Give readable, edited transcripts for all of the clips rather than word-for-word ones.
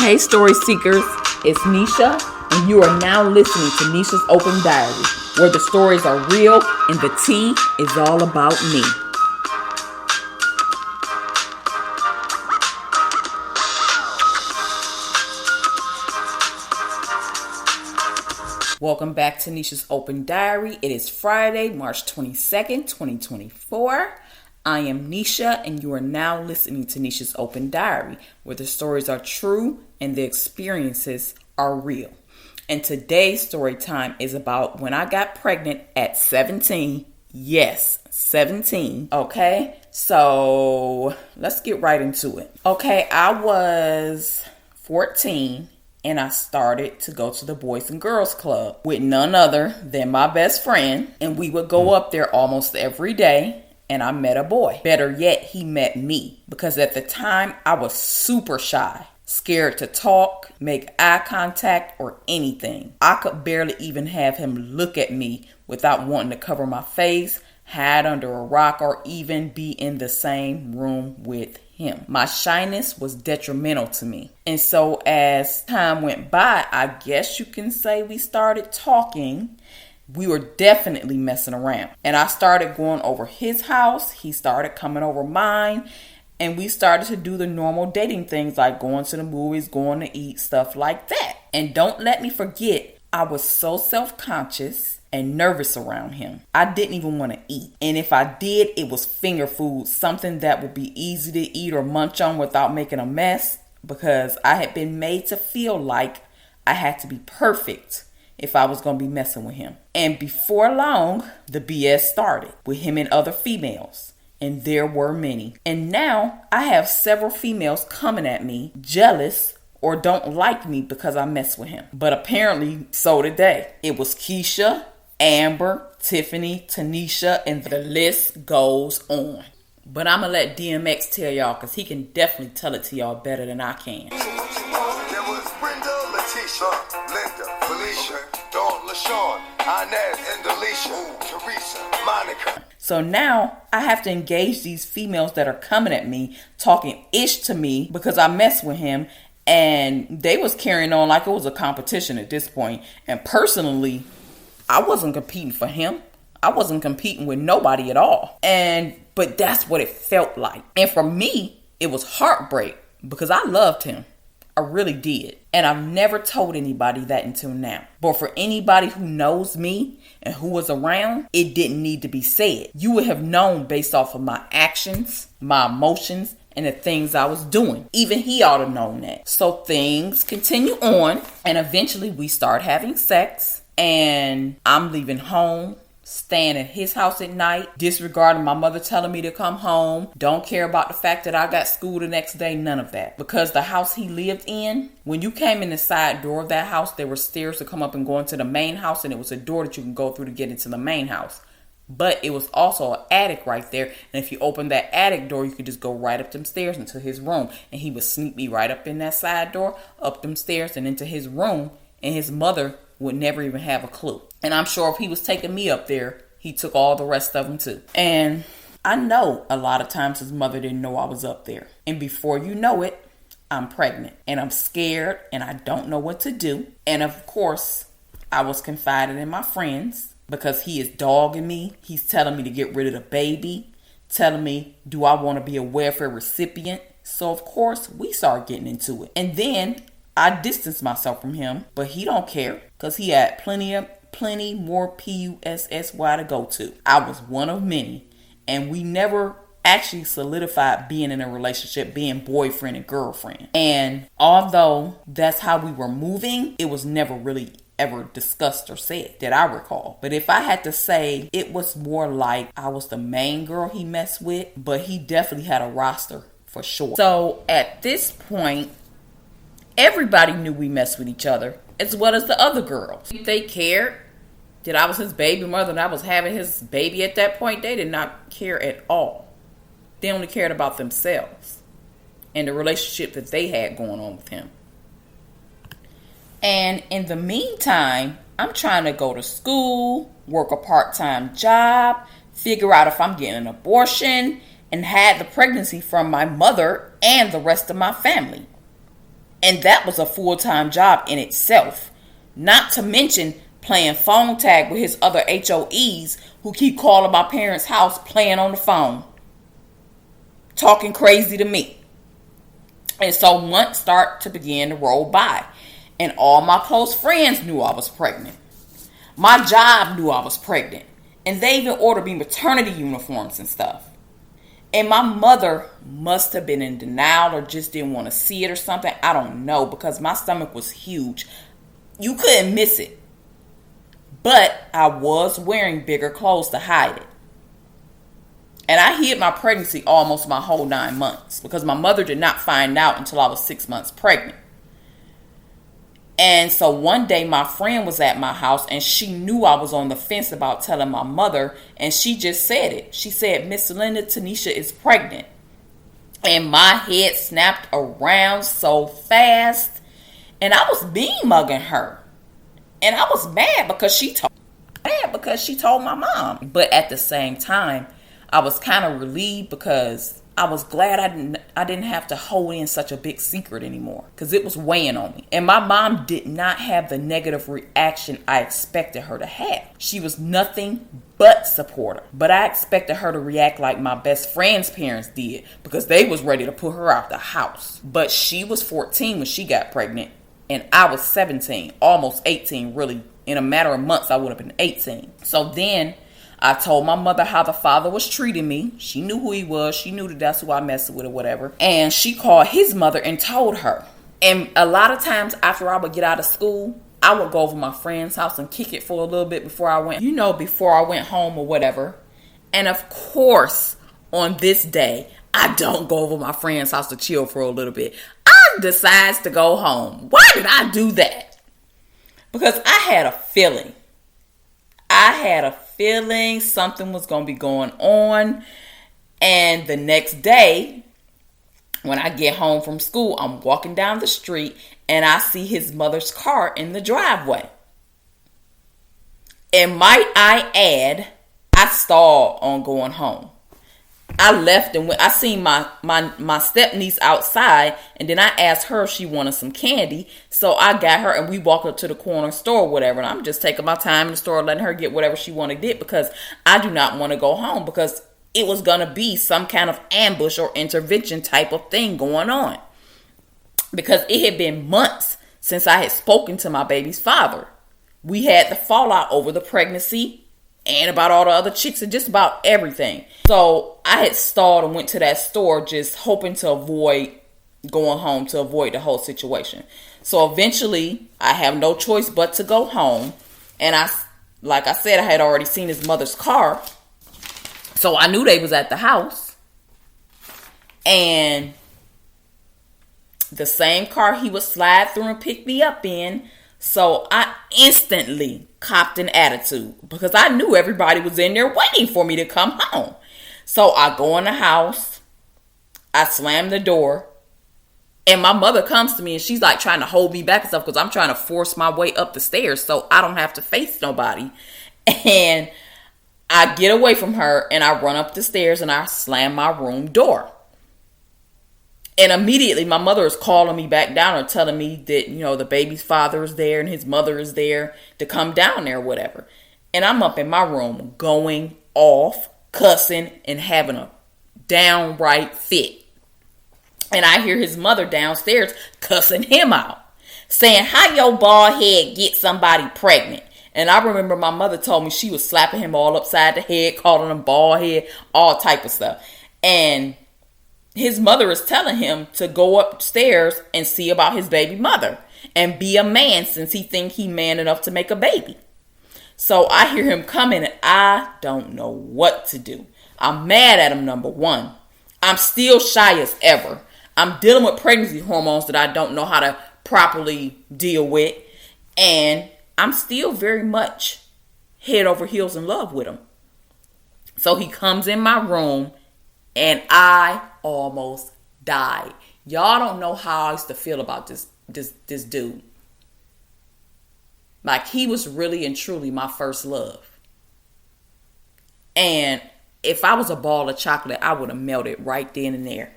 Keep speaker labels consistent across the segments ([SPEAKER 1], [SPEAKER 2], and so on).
[SPEAKER 1] Hey story seekers, it's Nisha, and you are now listening to Nisha's Open Diary, where the stories are real and the tea is all about me. Welcome back to Nisha's Open Diary. It is Friday, March 22nd, 2024. I am Nisha, and you are now listening to Nisha's Open Diary, where the stories are true and the experiences are real. And today's story time is about when I got pregnant at 17. Yes, 17. Okay, so let's get right into it. Okay, I was 14. And I started to go to the Boys and Girls Club with none other than my best friend. And we would go up there almost every day. And I met a boy. Better yet, he met me. Because at the time, I was super shy. Scared to talk, make eye contact, or anything. I could barely even have him look at me without wanting to cover my face, hide under a rock, or even be in the same room with him. My shyness was detrimental to me. And so as time went by, I guess you can say we started talking. We were definitely messing around. And I started going over his house. He started coming over mine. And we started to do the normal dating things like going to the movies, going to eat, stuff like that. And don't let me forget, I was so self-conscious and nervous around him. I didn't even want to eat. And if I did, it was finger food, something that would be easy to eat or munch on without making a mess, because I had been made to feel like I had to be perfect if I was going to be messing with him. And before long, the BS started with him and other females. And there were many. And now I have several females coming at me, jealous or don't like me because I mess with him. But apparently, so did they. It was Keisha, Amber, Tiffany, Tanisha, and the list goes on. But I'm going to let DMX tell y'all, because he can definitely tell it to y'all better than I can.
[SPEAKER 2] There was Brenda, Letitia, Linda, Felicia, Dawn, LaShawn, Inez, and Alicia, Teresa, Monica.
[SPEAKER 1] So now I have to engage these females that are coming at me, talking ish to me because I mess with him. And they was carrying on like it was a competition at this point. And personally, I wasn't competing for him. I wasn't competing with nobody at all. But that's what it felt like. And for me, it was heartbreak because I loved him. I really did. And I've never told anybody that until now. But for anybody who knows me and who was around, it didn't need to be said. You would have known based off of my actions, my emotions, and the things I was doing. Even he ought to have known that. So things continue on. And eventually we start having sex. And I'm leaving home, staying at his house at night, disregarding my mother telling me to come home. Don't care about the fact that I got school the next day. None of that. Because the house he lived in, when you came in the side door of that house, there were stairs to come up and go into the main house. And it was a door that you can go through to get into the main house. But it was also an attic right there. And if you opened that attic door, you could just go right up them stairs into his room. And he would sneak me right up in that side door, up them stairs and into his room. And his mother would never even have a clue. And I'm sure if he was taking me up there, he took all the rest of them too. And I know a lot of times his mother didn't know I was up there. And before you know it, I'm pregnant. And I'm scared and I don't know what to do. And of course, I was confiding in my friends because he is dogging me. He's telling me to get rid of the baby. Telling me, do I want to be a welfare recipient? So of course, we start getting into it. And then I distanced myself from him, but he don't care because he had plenty more PUSSY to go to. I was one of many, and we never actually solidified being in a relationship, being boyfriend and girlfriend. And although that's how we were moving, it was never really ever discussed or said that I recall. But if I had to say, it was more like I was the main girl he messed with, but he definitely had a roster for sure. So at this point, everybody knew we messed with each other, as well as the other girls. They cared that I was his baby mother and I was having his baby at that point. They did not care at all. They only cared about themselves and the relationship that they had going on with him. And in the meantime, I'm trying to go to school, work a part-time job, figure out if I'm getting an abortion, and had the pregnancy from my mother and the rest of my family. And that was a full-time job in itself. Not to mention playing phone tag with his other HOEs who keep calling my parents' house playing on the phone. Talking crazy to me. And so months start to begin to roll by. And all my close friends knew I was pregnant. My job knew I was pregnant. And they even ordered me maternity uniforms and stuff. And my mother must have been in denial or just didn't want to see it or something. I don't know, because my stomach was huge. You couldn't miss it. But I was wearing bigger clothes to hide it. And I hid my pregnancy almost my whole 9 months because my mother did not find out until I was 6 months pregnant. And so one day my friend was at my house and she knew I was on the fence about telling my mother, and she just said it. She said, "Miss Linda, Tanisha is pregnant." And my head snapped around so fast, and I was mean mugging her. And I was mad because she told my mom. But at the same time, I was kind of relieved because I was glad I didn't have to hold in such a big secret anymore, because it was weighing on me. And my mom did not have the negative reaction I expected her to have. She was nothing but supportive. But I expected her to react like my best friend's parents did, because they was ready to put her out the house. But she was 14 when she got pregnant, and I was 17, almost 18 really. In a matter of months, I would have been 18. So then I told my mother how the father was treating me. She knew who he was. She knew that that's who I messed with or whatever. And she called his mother and told her. And a lot of times after I would get out of school, I would go over my friend's house and kick it for a little bit before I went home or whatever. And of course, on this day, I don't go over my friend's house to chill for a little bit. I decides to go home. Why did I do that? Because I had a feeling. Something was going to be going on. And the next day, when I get home from school, I'm walking down the street and I see his mother's car in the driveway. And might I add, I stalled on going home. I left and I seen my step niece outside, and then I asked her if she wanted some candy. So I got her and we walked up to the corner store or whatever. And I'm just taking my time in the store, letting her get whatever she wanted to get, because I do not want to go home, because it was going to be some kind of ambush or intervention type of thing going on. Because it had been months since I had spoken to my baby's father. We had the fallout over the pregnancy and about all the other chicks and just about everything. So I had stalled and went to that store just hoping to avoid going home, to avoid the whole situation. So eventually I have no choice but to go home. And like I said, I had already seen his mother's car. So I knew they was at the house. And the same car he would slide through and pick me up in. So I instantly copped an attitude, because I knew everybody was in there waiting for me to come home. So I go in the house, I slam the door, and my mother comes to me and she's like trying to hold me back and stuff, because I'm trying to force my way up the stairs so I don't have to face nobody. And I get away from her and I run up the stairs and I slam my room door. And immediately my mother is calling me back down or telling me that, the baby's father is there and his mother is there to come down there or whatever. And I'm up in my room going off, cussing, and having a downright fit. And I hear his mother downstairs cussing him out, saying, "How your bald head get somebody pregnant?" And I remember my mother told me she was slapping him all upside the head, calling him bald head, all type of stuff. And his mother is telling him to go upstairs and see about his baby mother and be a man, since he think he man enough to make a baby. So I hear him coming and I don't know what to do. I'm mad at him, number one. I'm still shy as ever. I'm dealing with pregnancy hormones that I don't know how to properly deal with. And I'm still very much head over heels in love with him. So he comes in my room and I almost died. Y'all don't know how I used to feel about this dude. Like, he was really and truly my first love. And if I was a ball of chocolate, I would have melted right then and there.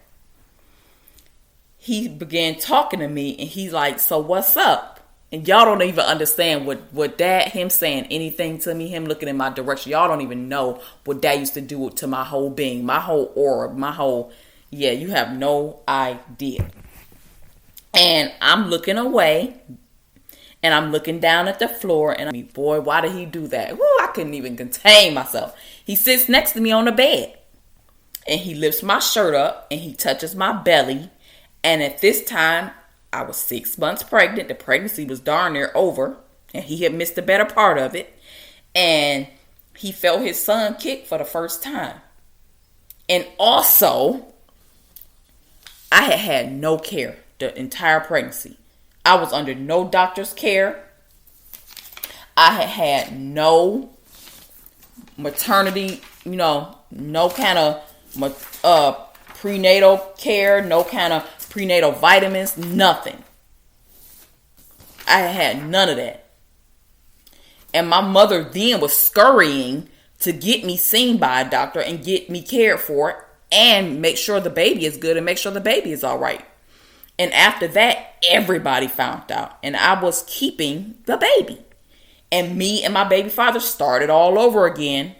[SPEAKER 1] he began talking to me, and he's like, so what's up? And y'all don't even understand what dad, him saying anything to me, him looking in my direction. Y'all don't even know what dad used to do to my whole being, my whole aura, yeah, you have no idea. And I'm looking away, and I'm looking down at the floor, and I'm, boy, why did he do that? Woo, I couldn't even contain myself. He sits next to me on the bed, and he lifts my shirt up, and he touches my belly. And at this time, I was 6 months pregnant. The pregnancy was darn near over, and he had missed the better part of it. And he felt his son kick for the first time. And also, I had had no care the entire pregnancy. I was under no doctor's care. I had had no maternity, no kind of prenatal care, no kind of prenatal vitamins, nothing. I had none of that. And my mother then was scurrying to get me seen by a doctor and get me cared for and make sure the baby is good and make sure the baby is all right. And after that, everybody found out. And I was keeping the baby. And me and my baby father started all over again.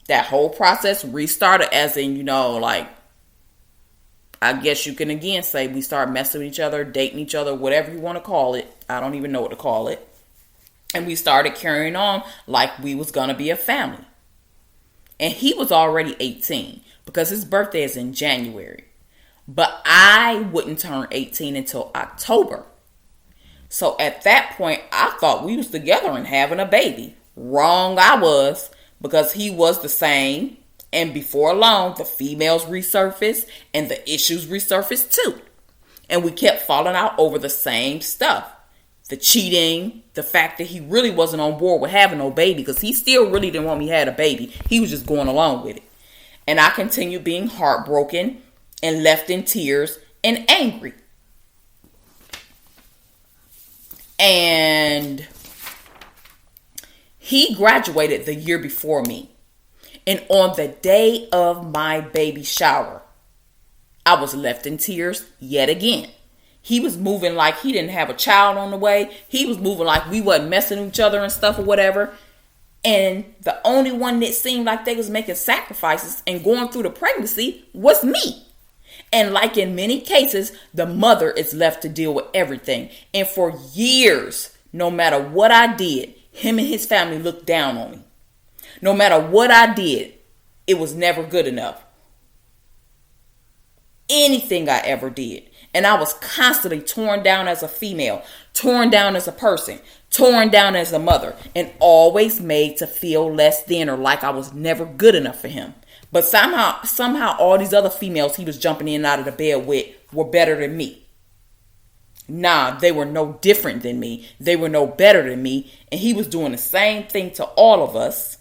[SPEAKER 1] That whole process restarted, as in, I guess you can again say we started messing with each other, dating each other, whatever you want to call it. I don't even know what to call it. And we started carrying on like we was going to be a family. And he was already 18 because his birthday is in January. But I wouldn't turn 18 until October. So at that point, I thought we was together and having a baby. Wrong I was, because he was the same. And before long, the females resurfaced and the issues resurfaced too. And we kept falling out over the same stuff. The cheating, the fact that he really wasn't on board with having no baby, because he still really didn't want me to have a baby. He was just going along with it. And I continued being heartbroken and left in tears and angry. And he graduated the year before me. And on the day of my baby shower, I was left in tears yet again. He was moving like he didn't have a child on the way. He was moving like we wasn't messing with each other and stuff or whatever. And the only one that seemed like they was making sacrifices and going through the pregnancy was me. And like in many cases, the mother is left to deal with everything. And for years, no matter what I did, him and his family looked down on me. No matter what I did, it was never good enough. Anything I ever did. And I was constantly torn down as a female, torn down as a person, torn down as a mother, and always made to feel less than or like I was never good enough for him. But somehow all these other females he was jumping in and out of the bed with were better than me. Nah, they were no different than me. They were no better than me. And he was doing the same thing to all of us.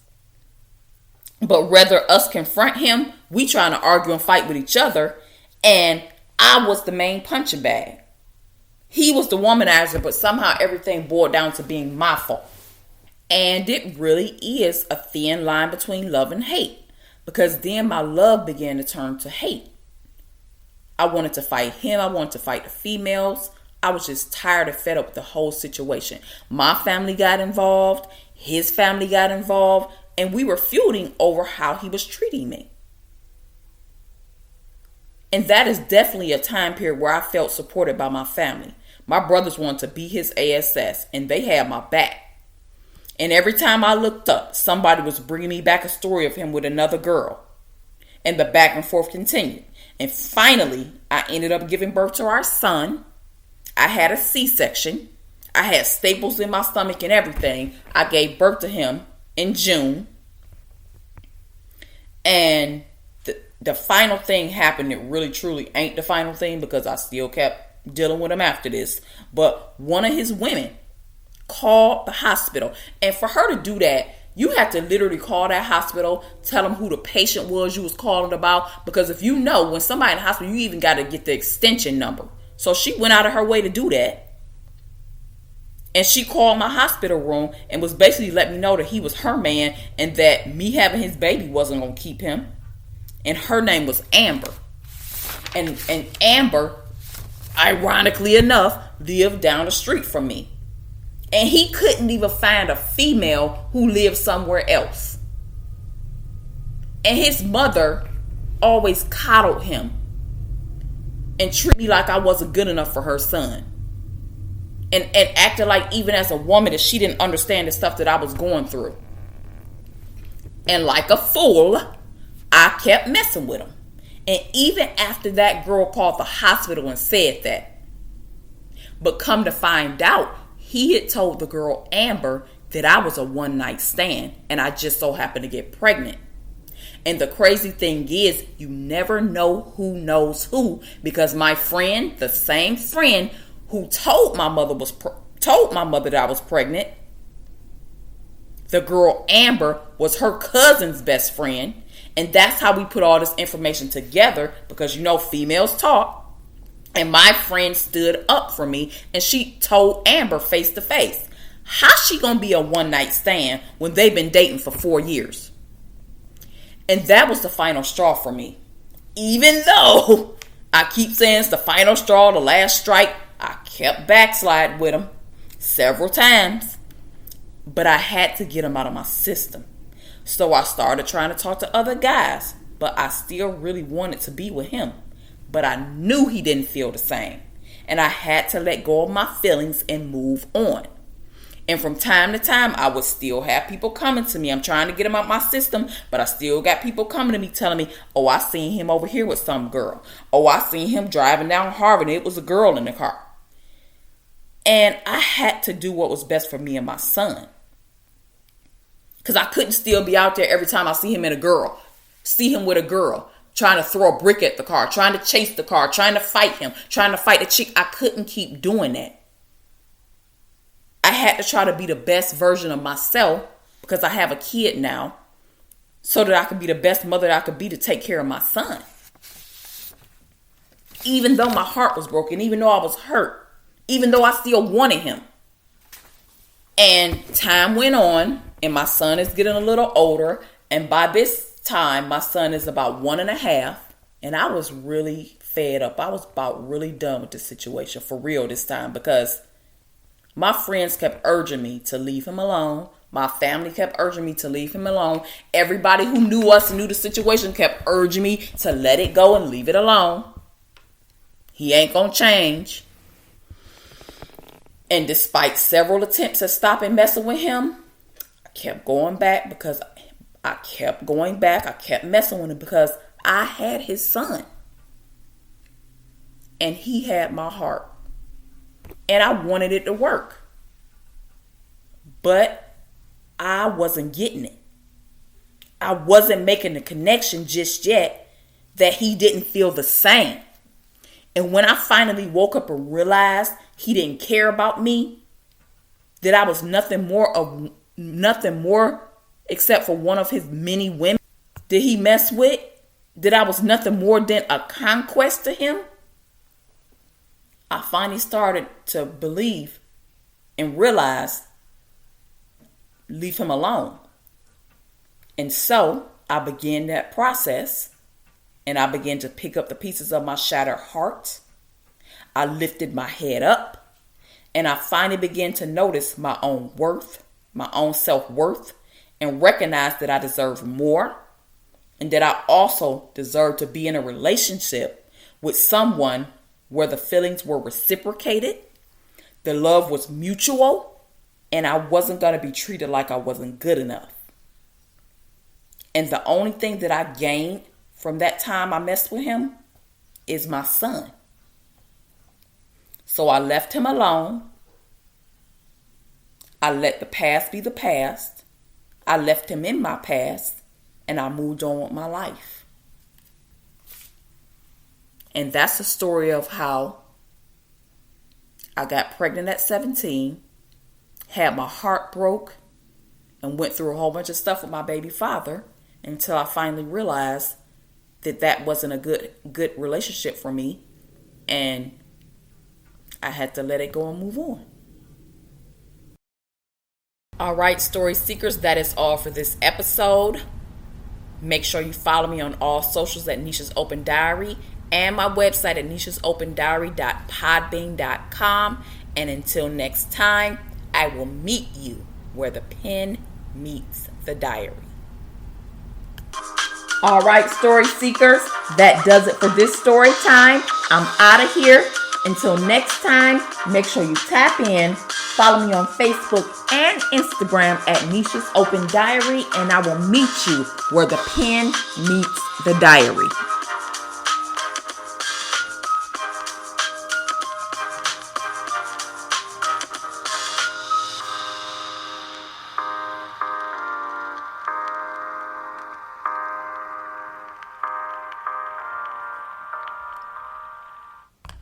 [SPEAKER 1] But rather us confront him, we trying to argue and fight with each other. And I was the main punching bag. He was the womanizer, but somehow everything boiled down to being my fault. And it really is a thin line between love and hate. Because then my love began to turn to hate. I wanted to fight him. I wanted to fight the females. I was just tired and fed up with the whole situation. My family got involved. His family got involved. And we were feuding over how he was treating me. And that is definitely a time period where I felt supported by my family. My brothers wanted to be his ASS, and they had my back. And every time I looked up, somebody was bringing me back a story of him with another girl. And the back and forth continued. And finally, I ended up giving birth to our son. I had a C-section. I had staples in my stomach and everything. I gave birth to him in June. And the final thing happened. It really truly ain't the final thing because I still kept dealing with him after this. But one of his women called the hospital. And for her to do that, you had to literally call that hospital, tell them who the patient was you was calling about. Because if you know, when somebody in the hospital, you even got to get the extension number. So she went out of her way to do that. And she called my hospital room and was basically letting me know that he was her man and that me having his baby wasn't going to keep him. And her name was Amber. And Amber ironically enough, lived down the street from me. And he couldn't even find a female who lived somewhere else. And his mother always coddled him and treated me like I wasn't good enough for her son. And acted like, even as a woman, that she didn't understand the stuff that I was going through. And like a fool, I kept messing with him. And even after that girl called the hospital and said that. But come to find out, he had told the girl Amber that I was a one-night stand and I just so happened to get pregnant. And the crazy thing is, you never know who knows who, because my friend, the same friend who told my mother that I was pregnant, the girl Amber was her cousin's best friend. And that's how we put all this information together, because females talk. And my friend stood up for me and she told Amber face to face. How's she gonna be a one-night stand when they've been dating for 4 years? And that was the final straw for me. Even though I keep saying it's the final straw, the last strike, I kept backsliding with him several times. But I had to get him out of my system. So I started trying to talk to other guys, but I still really wanted to be with him. But I knew he didn't feel the same. And I had to let go of my feelings and move on. And from time to time, I would still have people coming to me. I'm trying to get him out my system, but I still got people coming to me telling me, oh, I seen him over here with some girl. Oh, I seen him driving down Harvard and it was a girl in the car. And I had to do what was best for me and my son. Because I couldn't still be out there every time I see him with a girl, trying to throw a brick at the car, trying to chase the car, trying to fight him, trying to fight the chick. I couldn't keep doing that. I had to try to be the best version of myself, because I have a kid now, so that I could be the best mother that I could be to take care of my son. Even though my heart was broken, even though I was hurt, even though I still wanted him. And time went on, and my son is getting a little older. And by this time, my son is about 1.5. And I was really fed up. I was about really done with this situation for real this time, because my friends kept urging me to leave him alone. My family kept urging me to leave him alone. Everybody who knew us and knew the situation kept urging me to let it go and leave it alone. He ain't gonna change. And despite several attempts at stopping messing with him, I kept going back because I kept going back. I kept messing with him because I had his son. And he had my heart. And I wanted it to work. But I wasn't getting it. I wasn't making the connection just yet that he didn't feel the same. And when I finally woke up and realized he didn't care about me, that I was nothing more except for one of his many women that he messed with, that I was nothing more than a conquest to him, I finally started to believe and realize, leave him alone. And so I began that process, and I began to pick up the pieces of my shattered heart. I lifted my head up, and I finally began to notice my own worth, my own self-worth, and recognize that I deserve more, and that I also deserve to be in a relationship with someone where the feelings were reciprocated, the love was mutual, and I wasn't going to be treated like I wasn't good enough. And the only thing that I gained from that time I messed with him is my son. So I left him alone. I let the past be the past. I left him in my past, and I moved on with my life. And that's the story of how I got pregnant at 17, had my heart broke, and went through a whole bunch of stuff with my baby father until I finally realized that that wasn't a good relationship for me, and I had to let it go and move on. All right, story seekers, that is all for this episode. Make sure you follow me on all socials at Nisha's Open Diary. and my website at nishasopendiary.podbean.com. And until next time, I will meet you where the pen meets the diary. All right, story seekers, that does it for this story time. I'm out of here. Until next time, make sure you tap in. Follow me on Facebook and Instagram at Nisha's Open Diary, and I will meet you where the pen meets the diary.